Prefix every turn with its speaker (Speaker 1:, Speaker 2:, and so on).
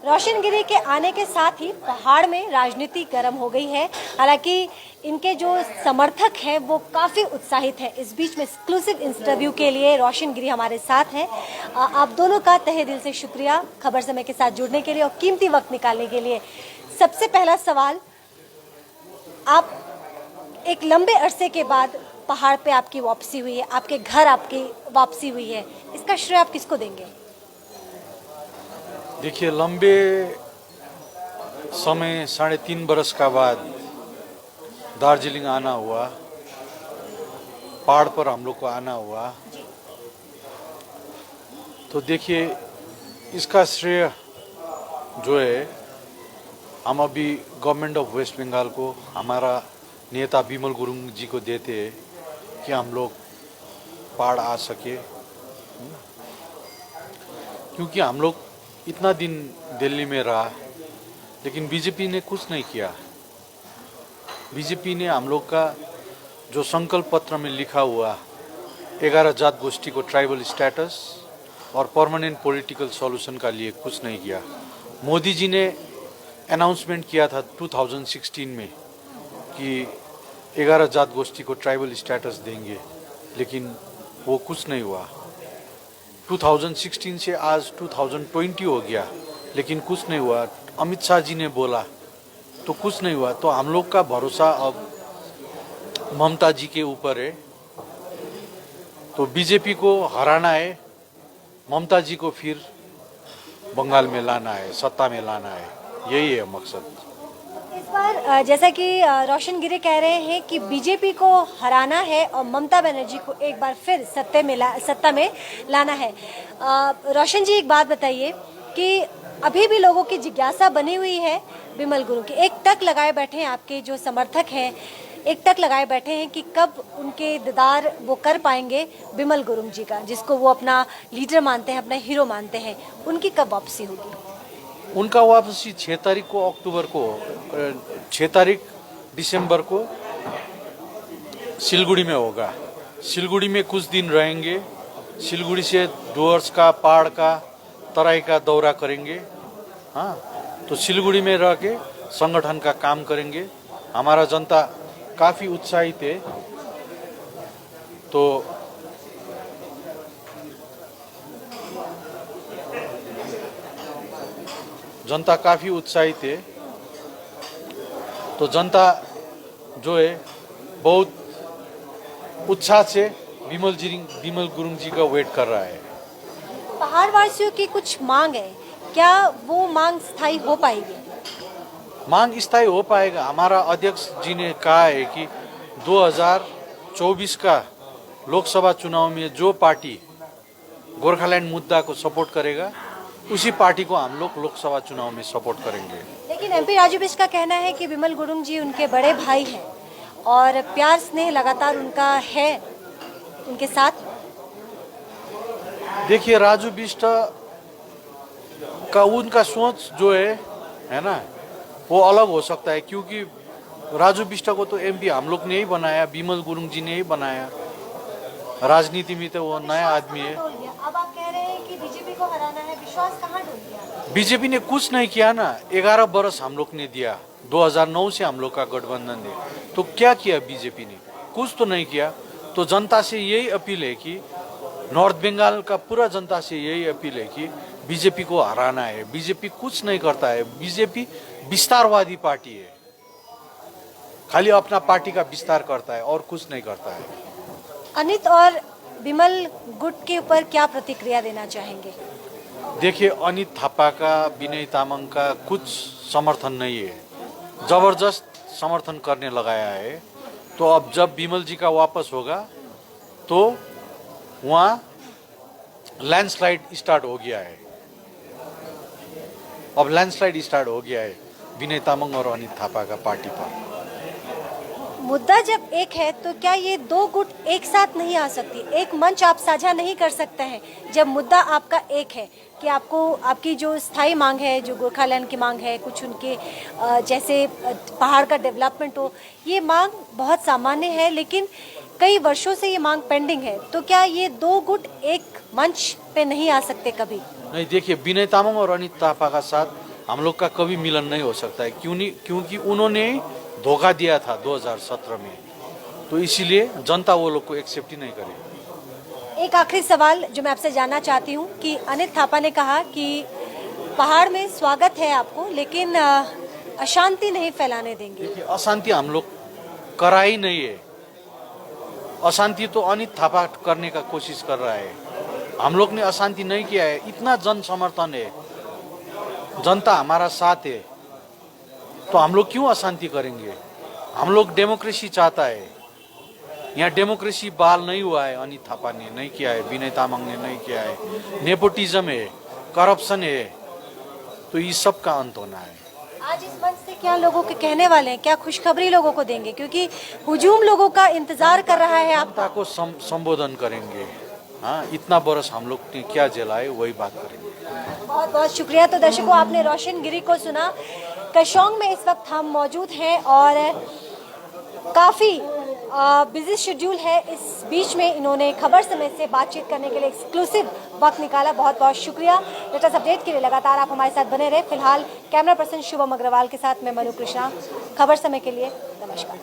Speaker 1: रोशन गिरी के आने के साथ ही पहाड़ में राजनीति गर्म हो गई है। हालांकि इनके जो समर्थक हैं वो काफ़ी उत्साहित हैं। इस बीच में एक्सक्लूसिव इंटरव्यू के लिए रोशन गिरी हमारे साथ हैं। आप दोनों का तहे दिल से शुक्रिया खबर समय के साथ जुड़ने के लिए और कीमती वक्त निकालने के लिए। सबसे पहला सवाल, आप एक लंबे अरसे के बाद पहाड़ पे आपकी वापसी हुई है, आपके घर आपकी वापसी हुई है, इसका श्रेय आप किसको देंगे?
Speaker 2: देखिए, लंबे समय 3.5 बरस का बाद दार्जिलिंग आना हुआ, पहाड़ पर हम लोग को आना हुआ। तो देखिए, इसका श्रेय जो है हम अभी गवर्नमेंट ऑफ वेस्ट बंगाल को, हमारा नेता बिमल गुरुंग जी को देते हैं कि हम लोग पहाड़ आ सके। क्योंकि हम लोग इतना दिन दिल्ली में रहा, लेकिन बीजेपी ने कुछ नहीं किया। बीजेपी ने हम लोग का जो संकल्प पत्र में लिखा हुआ 11 जात गोष्ठी को ट्राइबल स्टेटस और परमानेंट पॉलिटिकल सॉल्यूशन का लिए कुछ नहीं किया। मोदी जी ने अनाउंसमेंट किया था 2016 में कि 11 जात गोष्ठी को ट्राइबल स्टेटस देंगे, लेकिन वो कुछ नहीं हुआ। 2016 से आज 2020 हो गया, लेकिन कुछ नहीं हुआ। अमित शाह जी ने बोला तो कुछ नहीं हुआ। तो हम लोग का भरोसा अब ममता जी के ऊपर है। तो बीजेपी को हराना है, ममता जी को फिर बंगाल में लाना है, सत्ता में लाना है, यही है मकसद।
Speaker 1: इस बार जैसा कि रोशन गिरी कह रहे हैं कि बीजेपी को हराना है और ममता बनर्जी को एक बार फिर सत्ता में लाना है। रोशन जी, एक बात बताइए कि अभी भी लोगों की जिज्ञासा बनी हुई है बिमल गुरुंग की। एक टक लगाए बैठे हैं आपके जो समर्थक हैं, एक टक लगाए बैठे हैं कि कब उनके दीदार वो कर पाएंगे बिमल गुरुंग जी का, जिसको वो अपना लीडर मानते हैं, अपना हीरो मानते हैं। उनकी कब वापसी होगी?
Speaker 2: उनका वापसी 6 तारीख को अक्टूबर को, 6 तारीख दिसंबर को सिलगुड़ी में होगा। सिलगुड़ी में कुछ दिन रहेंगे। सिलगुड़ी से डुअर्स का, पहाड़ का, तराई का दौरा करेंगे। हाँ, तो सिलगुड़ी में रह के संगठन का काम करेंगे। हमारा जनता काफ़ी उत्साहित है। तो जनता काफ़ी उत्साहित है। तो जनता जो है बहुत उत्साह से बिमल गुरुंग जी का वेट कर रहा है।
Speaker 1: पहाड़ वासियों की कुछ मांग है, क्या वो मांग स्थायी हो पाएगी?
Speaker 2: मांग स्थायी हो पाएगा। हमारा अध्यक्ष जी ने कहा है कि 2024 का लोकसभा चुनाव में जो पार्टी गोरखालैंड मुद्दा को सपोर्ट करेगा, उसी पार्टी को हम लोग लोकसभा चुनाव में सपोर्ट करेंगे।
Speaker 1: लेकिन एमपी राजू बिष्ट का कहना है कि बिमल गुरुंग जी उनके बड़े भाई हैं और प्यार स्नेह लगातार उनका है उनके साथ।
Speaker 2: देखिए, राजू बिष्ट का उनका सोच जो है ना, वो अलग हो सकता है। क्योंकि राजू बिष्ट को तो एमपी हम लोग ने ही बनाया, बिमल गुरुंग जी ने ही बनाया। राजनीति में तो वो नया आदमी है।
Speaker 1: अब आप कह रहे हैं कि बीजेपी को हराना है, विश्वास कहाँ डूब गया?
Speaker 2: बीजेपी ने कुछ नहीं किया ना। 11 बरस हम लोग ने दिया, 2009 से हम लोग का गठबंधन है। तो क्या किया बीजेपी ने? कुछ तो नहीं किया। तो जनता से यही अपील है कि, नॉर्थ बंगाल का पूरा जनता से यही अपील है कि बीजेपी को हराना है। बीजेपी कुछ नहीं करता है। बीजेपी विस्तारवादी पार्टी है, खाली अपना पार्टी का विस्तार करता है और कुछ नहीं करता है।
Speaker 1: अनित और बिमल गुट के ऊपर क्या प्रतिक्रिया देना चाहेंगे?
Speaker 2: देखिए, अनित थापा का, विनय तामाङ का कुछ समर्थन नहीं है, जबरदस्त समर्थन करने लगाया है। तो अब जब बिमल जी का वापस होगा तो वहाँ लैंडस्लाइड स्टार्ट हो गया है। अब लैंडस्लाइड स्टार्ट हो गया है विनय तामाङ और अनित थापा का पार्टी पर।
Speaker 1: मुद्दा जब एक है तो क्या ये दो गुट एक साथ नहीं आ सकती? एक मंच आप साझा नहीं कर सकते हैं जब मुद्दा आपका एक है कि आपको आपकी जो स्थायी मांग है, जो गोरखालैंड की मांग है, कुछ उनके जैसे पहाड़ का डेवलपमेंट हो, ये मांग बहुत सामान्य है, लेकिन कई वर्षों से ये मांग पेंडिंग है। तो क्या ये दो गुट एक मंच पे नहीं आ सकते कभी?
Speaker 2: नहीं, देखिए, विनय तामाङ और अनित थापा का साथ हम लोग का कभी मिलन नहीं हो सकता है, क्यों नहीं? क्योंकि उन्होंने धोखा दिया था 2017 में, तो इसीलिए जनता वो लोग को एक्सेप्ट ही नहीं करेगी।
Speaker 1: एक आखिरी सवाल जो मैं आपसे जानना चाहती हूँ कि अनिल थापा ने कहा कि पहाड़ में स्वागत है आपको, लेकिन अशांति नहीं फैलाने देंगे।
Speaker 2: देखिए, अशांति हम लोग करा ही नहीं है। अशांति तो अनिल थापा करने का कोशिश कर रहा है, हम लोग ने अशांति नहीं किया है। इतना जन समर्थन है, जनता हमारा साथ है, तो हम लोग क्यों अशांति करेंगे? हम लोग डेमोक्रेसी चाहता है। यहाँ डेमोक्रेसी बहाल नहीं हुआ है, अनिल थापा ने नहीं किया है, विनय तामाङ ने नहीं किया है। नेपोटिज्म है, करप्शन है, तो इस सब का अंत होना है।
Speaker 1: आज इस मंच से क्या लोगों के कहने वाले हैं, क्या खुशखबरी लोगों को देंगे, क्योंकि हुजूम लोगों का इंतजार कर रहा है। आप
Speaker 2: जनता को संबोधन करेंगे। हाँ, इतना बरस हम लोग ने क्या झेला है, वही बात करेंगे।
Speaker 1: बहुत बहुत शुक्रिया। तो दर्शकों, आपने रोशन गिरी को सुना। कशोंग में इस वक्त हम मौजूद हैं और काफ़ी बिजी शेड्यूल है। इस बीच में इन्होंने खबर समय से बातचीत करने के लिए एक्सक्लूसिव वक्त निकाला। बहुत बहुत शुक्रिया। लेटेस्ट अपडेट के लिए लगातार आप हमारे साथ बने रहे। फिलहाल कैमरा पर्सन शुभम अग्रवाल के साथ मैं मनु कृष्णा, खबर समय के लिए नमस्कार।